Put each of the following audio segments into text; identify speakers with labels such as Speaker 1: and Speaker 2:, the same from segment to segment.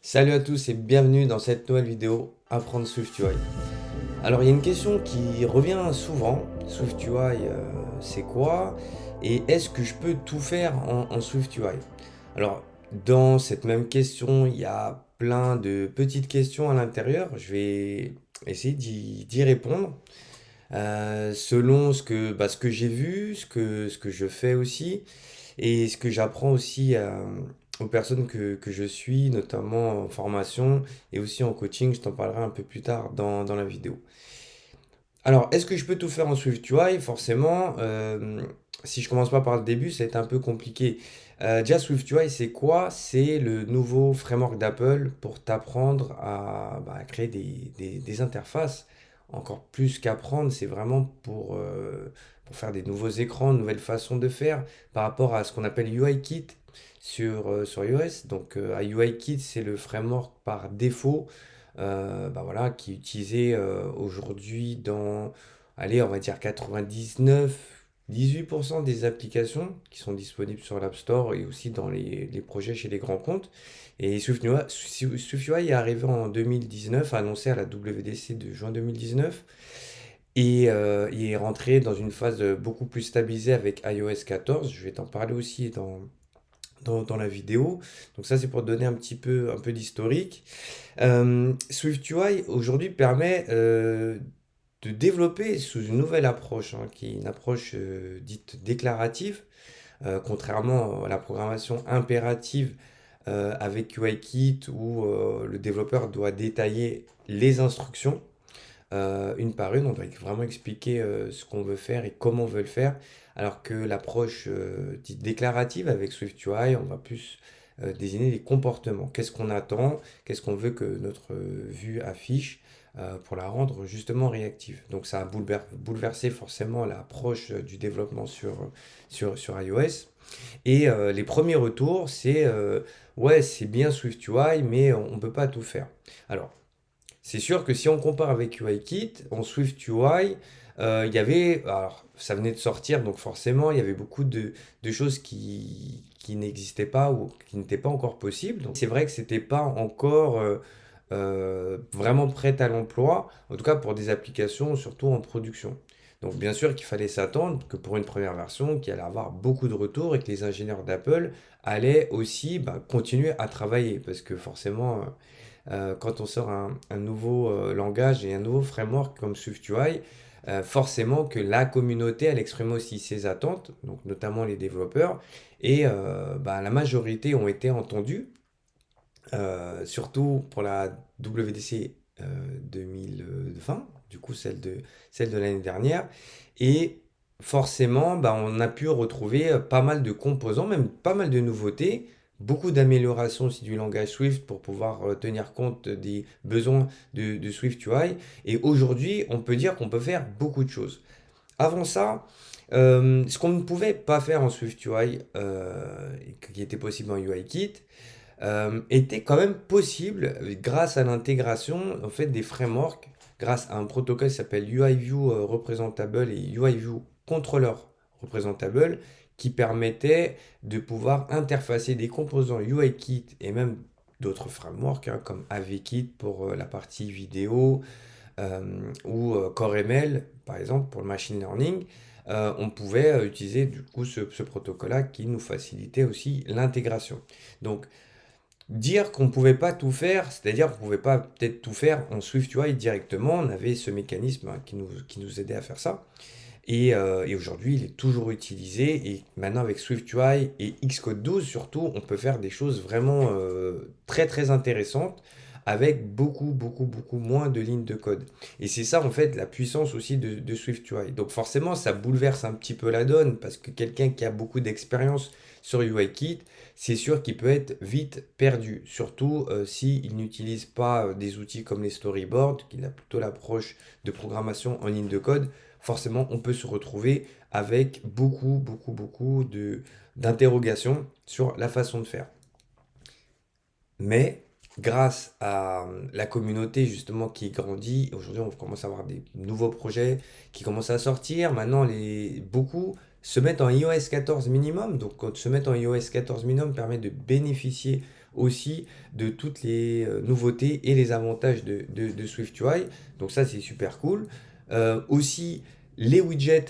Speaker 1: Salut à tous et bienvenue dans cette nouvelle vidéo Apprendre SwiftUI. Alors il y a une question qui revient souvent, SwiftUI c'est quoi? Et est-ce que je peux tout faire en SwiftUI? Alors dans cette même question, il y a plein de petites questions à l'intérieur. Je vais essayer d'y répondre selon ce que j'ai vu, ce que je fais aussi et ce que j'apprends aussi aux personnes que je suis, notamment en formation et aussi en coaching. Je t'en parlerai un peu plus tard dans la vidéo. Alors, est-ce que je peux tout faire en SwiftUI? Forcément, si je commence pas par le début, ça va être un peu compliqué. Déjà, SwiftUI, c'est quoi? C'est le nouveau framework d'Apple pour t'apprendre à créer des interfaces. Encore plus qu'apprendre, c'est vraiment pour faire des nouveaux écrans, de nouvelles façons de faire par rapport à ce qu'on appelle UIKit sur iOS. Donc, UIKit, c'est le framework par défaut voilà, qui est utilisé aujourd'hui dans, allez, on va dire 18% des applications qui sont disponibles sur l'App Store et aussi dans les projets chez les grands comptes. Et SwiftUI est arrivé en 2019, annoncé à la WWDC de juin 2019. Et il est rentré dans une phase beaucoup plus stabilisée avec iOS 14. Je vais t'en parler aussi dans la vidéo. Donc ça, c'est pour te donner un peu d'historique. SwiftUI aujourd'hui permet de développer sous une nouvelle approche, hein, qui est une approche dite déclarative, contrairement à la programmation impérative avec UIKit où le développeur doit détailler les instructions une par une. On doit vraiment expliquer ce qu'on veut faire et comment on veut le faire. Alors que l'approche dite déclarative avec SwiftUI, on va plus désigner les comportements. Qu'est-ce qu'on attend? Qu'est-ce qu'on veut que notre vue affiche pour la rendre justement réactive. Donc ça a bouleversé forcément l'approche du développement sur iOS. Et les premiers retours, c'est ouais, c'est bien SwiftUI, mais on ne peut pas tout faire. Alors, c'est sûr que si on compare avec UIKit, en SwiftUI, il y avait, alors ça venait de sortir, donc forcément il y avait beaucoup de choses qui n'existaient pas ou qui n'étaient pas encore possibles. Donc c'est vrai que c'était pas encore vraiment prêt à l'emploi, en tout cas pour des applications surtout en production. Donc bien sûr qu'il fallait s'attendre que pour une première version, qu'il allait avoir beaucoup de retours et que les ingénieurs d'Apple allaient aussi continuer à travailler parce que forcément quand on sort un nouveau langage et un nouveau framework comme SwiftUI, forcément que la communauté, elle exprime aussi ses attentes, donc notamment les développeurs, et la majorité ont été entendus, surtout pour la WDC 2020, du coup celle de l'année dernière, et forcément, on a pu retrouver pas mal de composants, même pas mal de nouveautés, beaucoup d'améliorations aussi du langage Swift pour pouvoir tenir compte des besoins de SwiftUI. Et aujourd'hui, on peut dire qu'on peut faire beaucoup de choses. Avant ça, ce qu'on ne pouvait pas faire en SwiftUI, et qui était possible en UIKit, était quand même possible grâce à l'intégration en fait, des frameworks, grâce à un protocole qui s'appelle UIView Representable et UIView Controller Representable, qui permettait de pouvoir interfacer des composants UIKit et même d'autres frameworks hein, comme AVKit pour la partie vidéo ou CoreML par exemple pour le machine learning. On pouvait utiliser du coup ce protocole-là qui nous facilitait aussi l'intégration. Donc dire qu'on ne pouvait pas tout faire, c'est-à-dire qu'on ne pouvait pas peut-être tout faire en SwiftUI directement, on avait ce mécanisme hein, qui nous aidait à faire ça. Et aujourd'hui, il est toujours utilisé. Et maintenant, avec SwiftUI et Xcode 12, surtout, on peut faire des choses vraiment très très intéressantes avec beaucoup moins de lignes de code. Et c'est ça, en fait, la puissance aussi de SwiftUI. Donc forcément, ça bouleverse un petit peu la donne parce que quelqu'un qui a beaucoup d'expérience sur UIKit, c'est sûr qu'il peut être vite perdu. Surtout s'il n'utilise pas des outils comme les storyboards, qu'il a plutôt l'approche de programmation en ligne de code forcément, on peut se retrouver avec beaucoup d'interrogations sur la façon de faire. Mais grâce à la communauté justement qui grandit, aujourd'hui on commence à avoir des nouveaux projets qui commencent à sortir. Maintenant, beaucoup se mettent en iOS 14 minimum. Donc se mettre en iOS 14 minimum permet de bénéficier aussi de toutes les nouveautés et les avantages de SwiftUI. Donc ça, c'est super cool. Aussi, les widgets,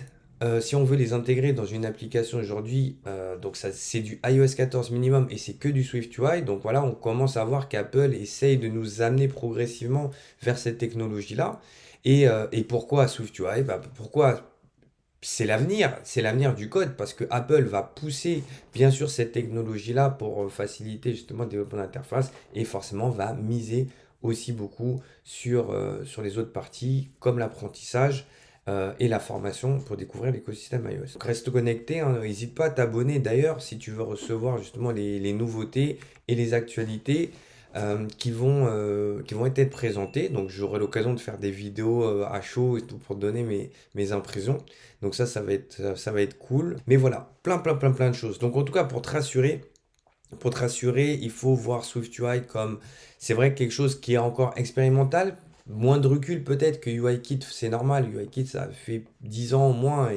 Speaker 1: si on veut les intégrer dans une application aujourd'hui, donc ça c'est du iOS 14 minimum et c'est que du SwiftUI. Donc voilà, on commence à voir qu'Apple essaye de nous amener progressivement vers cette technologie-là. Et pourquoi SwiftUI? Pourquoi c'est l'avenir du code parce que Apple va pousser bien sûr cette technologie-là pour faciliter justement le développement d'interface et forcément va miser aussi beaucoup sur les autres parties comme l'apprentissage et la formation pour découvrir l'écosystème iOS. Donc reste connecté, hein, n'hésite pas à t'abonner d'ailleurs si tu veux recevoir justement les nouveautés et les actualités qui vont être présentées. Donc j'aurai l'occasion de faire des vidéos à chaud et tout pour te donner mes impressions. Donc ça va être cool. Mais voilà, plein de choses. Donc en tout cas, pour te rassurer, il faut voir SwiftUI comme, c'est vrai, quelque chose qui est encore expérimental. Moins de recul peut-être que UIKit, c'est normal. UIKit, ça fait 10 ans au moins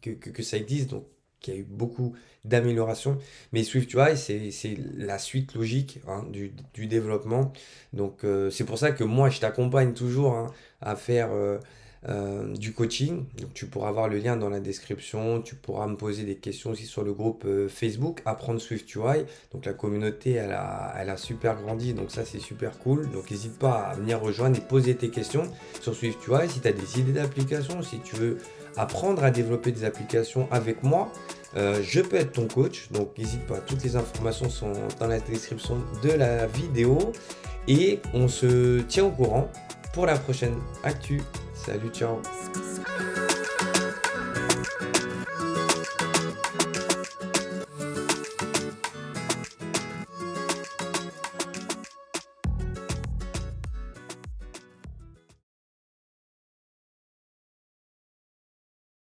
Speaker 1: que ça existe. Donc il y a eu beaucoup d'améliorations. Mais SwiftUI, c'est la suite logique, hein, du développement. Donc c'est pour ça que moi, je t'accompagne toujours, hein, à faire du coaching. Donc, tu pourras avoir le lien dans la description. Tu pourras me poser des questions aussi sur le groupe Facebook Apprendre SwiftUI. Donc la communauté, elle a super grandi. Donc ça, c'est super cool. Donc n'hésite pas à venir rejoindre et poser tes questions sur SwiftUI. Si tu as des idées d'applications, si tu veux apprendre à développer des applications avec moi, je peux être ton coach. Donc n'hésite pas. Toutes les informations sont dans la description de la vidéo. Et on se tient au courant pour la prochaine actu. Salut, ciao.